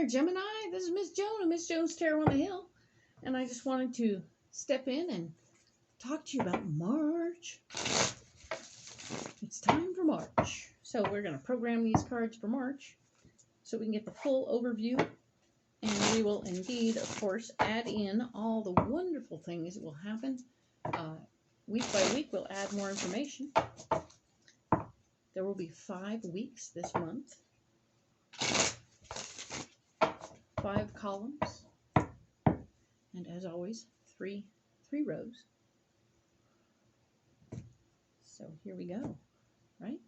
there, Gemini. This is Miss Joan of Miss Joan's Tarot on the Hill. And I just wanted to step in and talk to you about March. It's time for March. So we're going to program these cards for March so we can get the full overview. And we will indeed, of course, add in all the wonderful things that will happen. Week by week, we'll add more information. There will be 5 weeks this month. 5 columns. And as always, three rows. So here we go, right?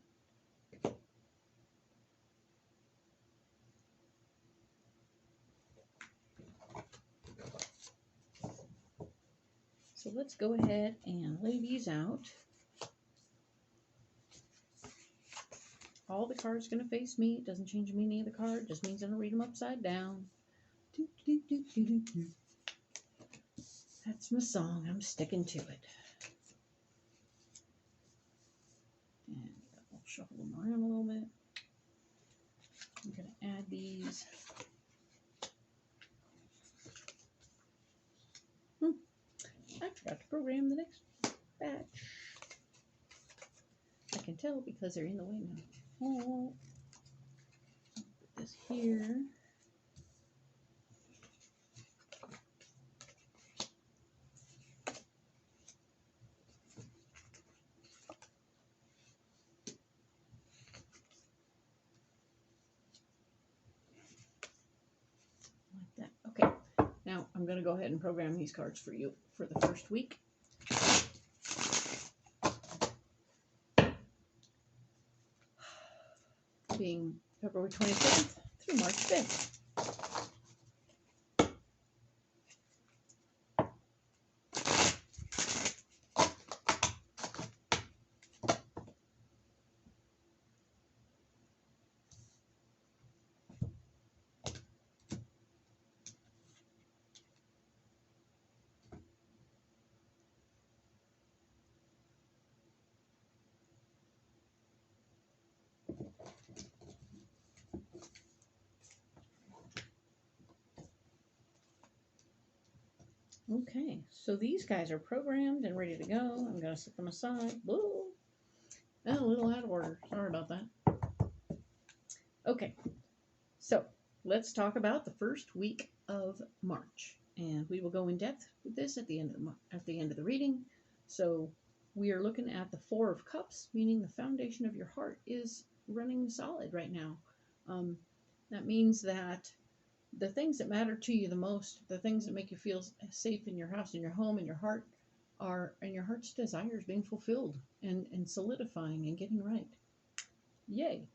So let's go ahead and lay these out. All the cards going to face me. It doesn't change the meaning of the card. It just means I'm going to read them upside down. That's my song. I'm sticking to it. And I'll shuffle them around a little bit. I'm going to add these. I forgot to program the next batch. I can tell because they're in the way now. Oh, put this here. Like that. Okay. Now I'm going to go ahead and program these cards for you for the first week. Being February 27th through March 5th. Okay, so these guys are programmed and ready to go. I'm going to set them aside. Whoa. Oh, a little out of order. Sorry about that. Okay, so let's talk about the first week of March. And we will go in depth with this at the end of the reading. So we are looking at the 4 of Cups, meaning the foundation of your heart is running solid right now. That means that the things that matter to you the most, the things that make you feel safe in your house, in your home, in your heart, and your heart's desires being fulfilled and solidifying and getting right. Yay.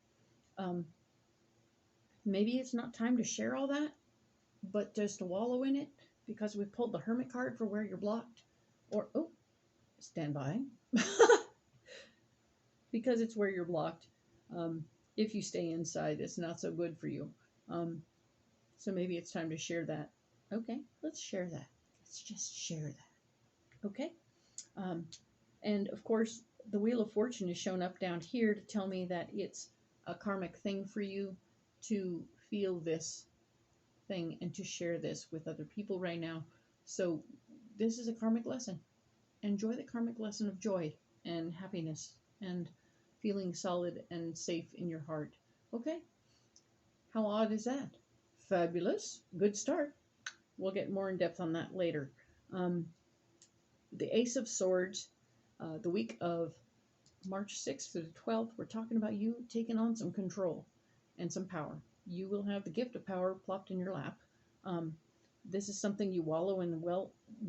Maybe it's not time to share all that, but just to wallow in it because we pulled the Hermit card for where you're blocked. Or, oh, stand by. Because it's where you're blocked. If you stay inside, it's not so good for you. So maybe it's time to share that. Okay, let's share that. Let's just share that. Okay? And of course, the Wheel of Fortune is shown up down here to tell me that it's a karmic thing for you to feel this thing and to share this with other people right now. So this is a karmic lesson. Enjoy the karmic lesson of joy and happiness and feeling solid and safe in your heart. Okay? How odd is that? Fabulous. Good start. We'll get more in depth on that later. The Ace of Swords, the week of March 6th through the 12th, we're talking about you taking on some control and some power. You will have the gift of power plopped in your lap. This is something you wallow in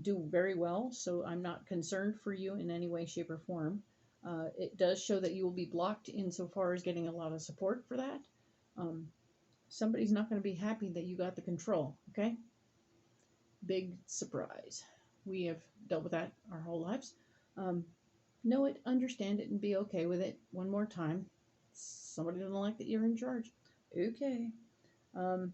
do very well, so I'm not concerned for you in any way, shape, or form. It does show that you will be blocked insofar as getting a lot of support for that. Somebody's not going to be happy that you got the control, okay? Big surprise. We have dealt with that our whole lives. Know it, understand it, and be okay with it. One more time. Somebody doesn't like that you're in charge. Okay. And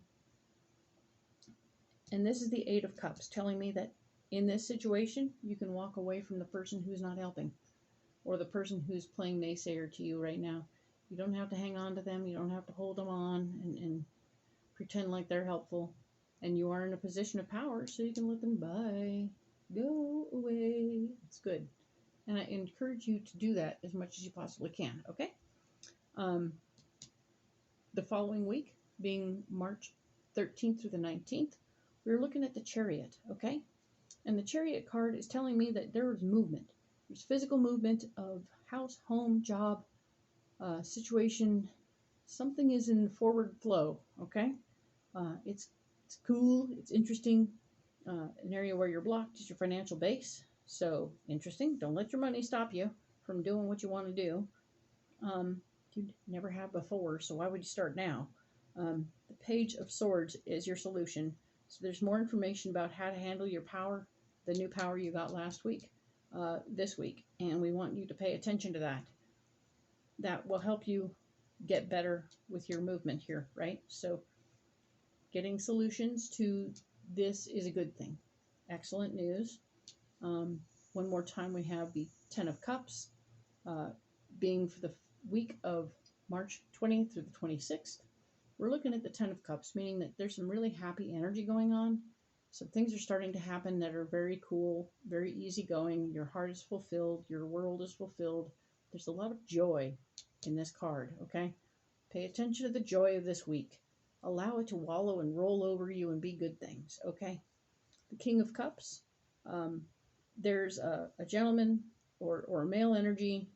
this is the 8 of Cups, telling me that in this situation, you can walk away from the person who's not helping, or the person who's playing naysayer to you right now. You don't have to hang on to them. You don't have to hold them on and pretend like they're helpful, and you are in a position of power, so you can let them go away. It's good. And I encourage you to do that as much as you possibly can, okay? The following week, being March 13th through the 19th, we're looking at the Chariot, okay? And the Chariot card is telling me that there is movement. There's physical movement of house, home, job, situation. Something is in forward flow, okay? It's cool, it's interesting. An area where you're blocked is your financial base. So, interesting. Don't let your money stop you from doing what you want to do. You never have before, so why would you start now? The Page of Swords is your solution. So there's more information about how to handle your power, the new power you got last week, this week. And we want you to pay attention to that. That will help you get better with your movement here, right? So getting solutions to this is a good thing. Excellent news. One more time, we have the 10 of Cups, being for the week of March 20th through the 26th. We're looking at the 10 of Cups, meaning that there's some really happy energy going on. Some things are starting to happen that are very cool, very easygoing. Your heart is fulfilled. Your world is fulfilled. There's a lot of joy in this card, okay? Pay attention to the joy of this week. Allow it to wallow and roll over you and be good things, okay? The King of Cups, there's a gentleman or a male energy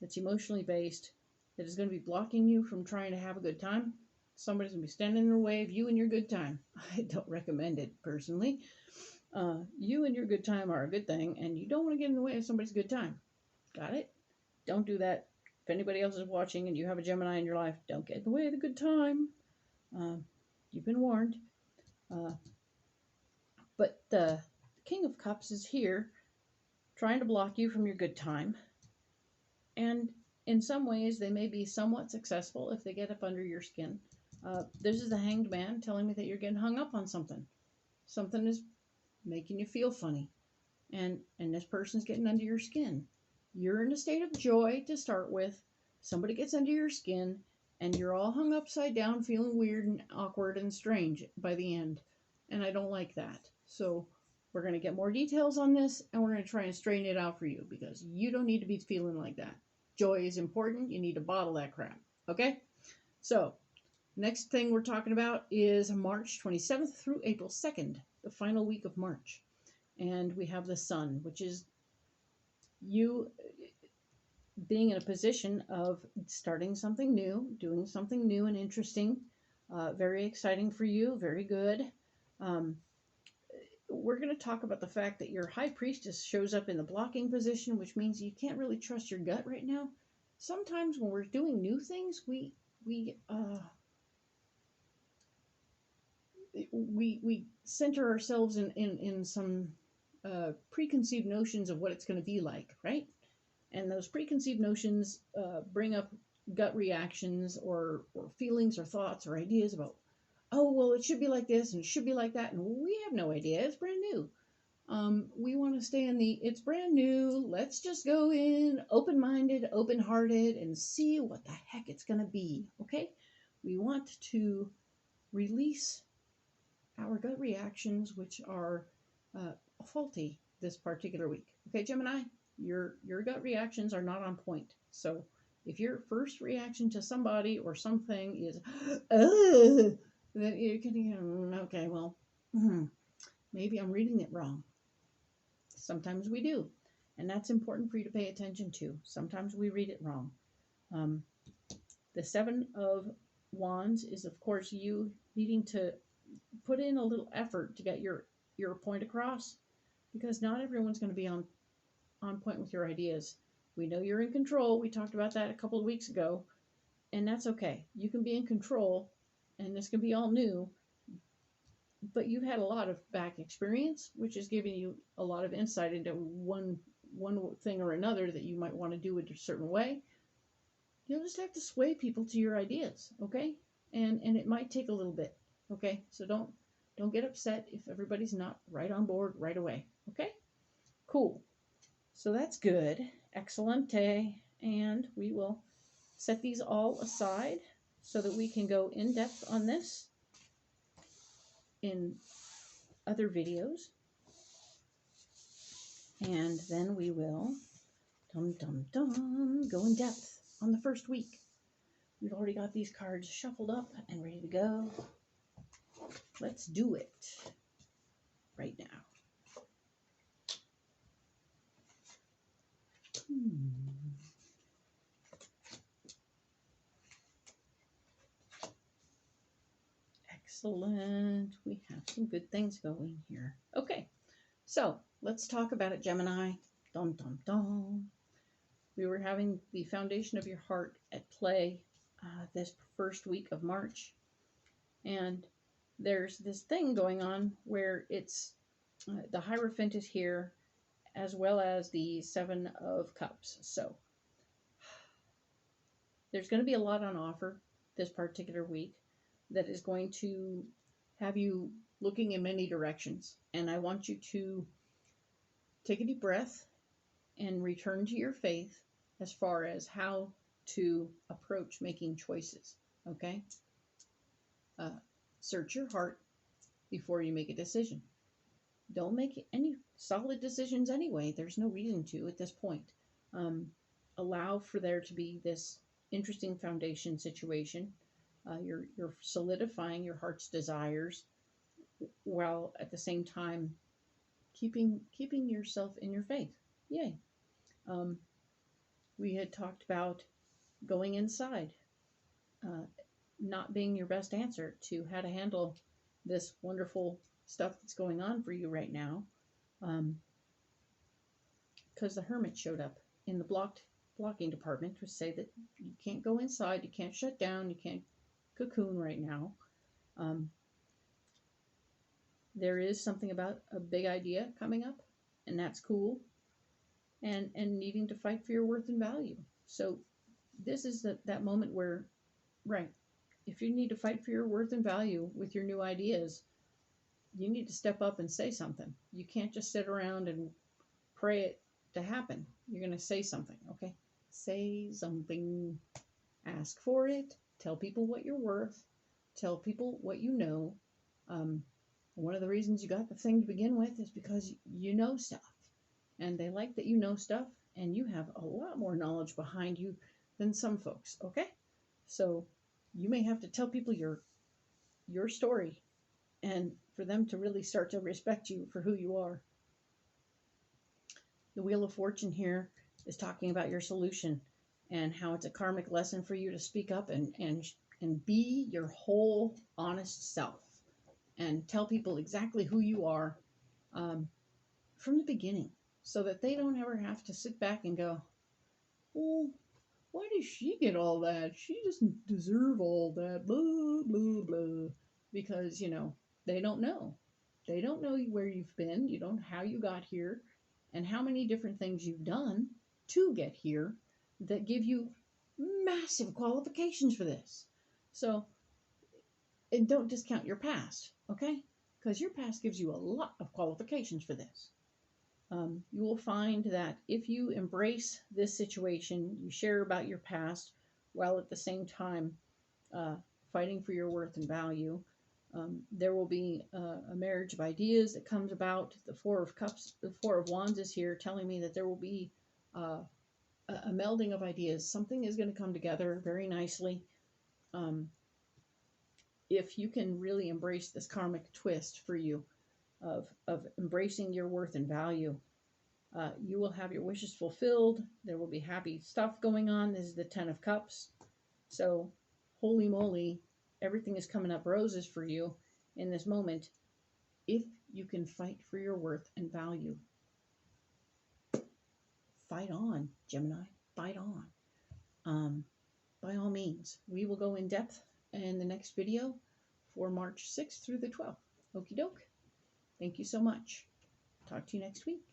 that's emotionally based that is going to be blocking you from trying to have a good time. Somebody's going to be standing in the way of you and your good time. I don't recommend it personally. You and your good time are a good thing, and you don't want to get in the way of somebody's good time. Got it? Don't do that. If anybody else is watching and you have a Gemini in your life, don't get in the way of the good time. You've been warned. But the King of Cups is here trying to block you from your good time. And in some ways, they may be somewhat successful if they get up under your skin. This is the Hanged Man telling me that you're getting hung up on something. Something is making you feel funny. And this person's getting under your skin. You're in a state of joy to start with. Somebody gets under your skin, and you're all hung upside down, feeling weird and awkward and strange by the end. And I don't like that. So we're going to get more details on this, and we're going to try and straighten it out for you, because you don't need to be feeling like that. Joy is important. You need to bottle that crap. Okay? So, next thing we're talking about is March 27th through April 2nd, the final week of March. And we have the Sun, which is you being in a position of starting something new, doing something new and interesting. Very exciting for you. Very good. We're going to talk about the fact that your High Priestess shows up in the blocking position, which means you can't really trust your gut right now. Sometimes when we're doing new things, we center ourselves in some preconceived notions of what it's going to be like, right? And those preconceived notions bring up gut reactions or feelings or thoughts or ideas about, oh, well, it should be like this and it should be like that. And we have no idea. It's brand new. We want to stay in the, it's brand new. Let's just go in open-minded, open-hearted, and see what the heck it's going to be. Okay? We want to release our gut reactions, which are faulty this particular week. Okay, Gemini? Your gut reactions are not on point. So if your first reaction to somebody or something is, then you can, okay, well, maybe I'm reading it wrong. Sometimes we do. And that's important for you to pay attention to. Sometimes we read it wrong. The Seven of Wands is, of course, you needing to put in a little effort to get your point across, because not everyone's going to be on point with your ideas. We know you're in control. We talked about that a couple of weeks ago, and that's okay. You can be in control, and this can be all new, but you've had a lot of back experience, which is giving you a lot of insight into one thing or another that you might want to do it a certain way. You'll just have to sway people to your ideas, okay? And it might take a little bit, okay? So don't get upset if everybody's not right on board right away, okay? Cool. So that's good. Excellente. And we will set these all aside so that we can go in depth on this. in other videos. And then we will go in depth on the first week. We've already got these cards shuffled up and ready to go. Let's do it right now. Excellent. We have some good things going here. Okay, so let's talk about it, Gemini. Dum, dum, dum. We were having the foundation of your heart at play this first week of March. And there's this thing going on where it's the Hierophant is here, as well as the Seven of Cups. So there's going to be a lot on offer this particular week that is going to have you looking in many directions. And I want you to take a deep breath and return to your faith as far as how to approach making choices, okay? Search your heart before you make a decision. Don't make any solid decisions anyway. There's no reason to at this point. Allow for there to be this interesting foundation situation. You're solidifying your heart's desires while at the same time keeping yourself in your faith. Yay. We had talked about going inside, not being your best answer to how to handle this wonderful stuff that's going on for you right now, because the Hermit showed up in the blocking department to say that you can't go inside, you can't shut down, you can't cocoon right now. There is something about a big idea coming up, and that's cool, and needing to fight for your worth and value. So this is that moment where, right, if you need to fight for your worth and value with your new ideas, you need to step up and say something. You can't just sit around and pray it to happen. You're going to say something, okay? Say something. Ask for it. Tell people what you're worth. Tell people what you know. One of the reasons you got the thing to begin with is because you know stuff. And they like that you know stuff, and you have a lot more knowledge behind you than some folks, okay? So you may have to tell people your story, and for them to really start to respect you for who you are. The Wheel of Fortune here is talking about your solution and how it's a karmic lesson for you to speak up and be your whole honest self and tell people exactly who you are from the beginning, so that they don't ever have to sit back and go, well, why does she get all that? She doesn't deserve all that, blah, blah, blah. Because, they don't know. They don't know where you've been. You don't know how you got here and how many different things you've done to get here that give you massive qualifications for this. So, and don't discount your past, okay? Because your past gives you a lot of qualifications for this. You will find that if you embrace this situation, you share about your past while at the same time fighting for your worth and value, there will be a marriage of ideas that comes about. The Four of Cups, the Four of Wands is here telling me that there will be a melding of ideas. Something is going to come together very nicely. If you can really embrace this karmic twist for you of embracing your worth and value, you will have your wishes fulfilled. There will be happy stuff going on. This is the Ten of Cups. So, holy moly, everything is coming up roses for you in this moment if you can fight for your worth and value. Fight on, Gemini. Fight on. By all means, we will go in depth in the next video for March 6th through the 12th. Okie doke. Thank you so much. Talk to you next week.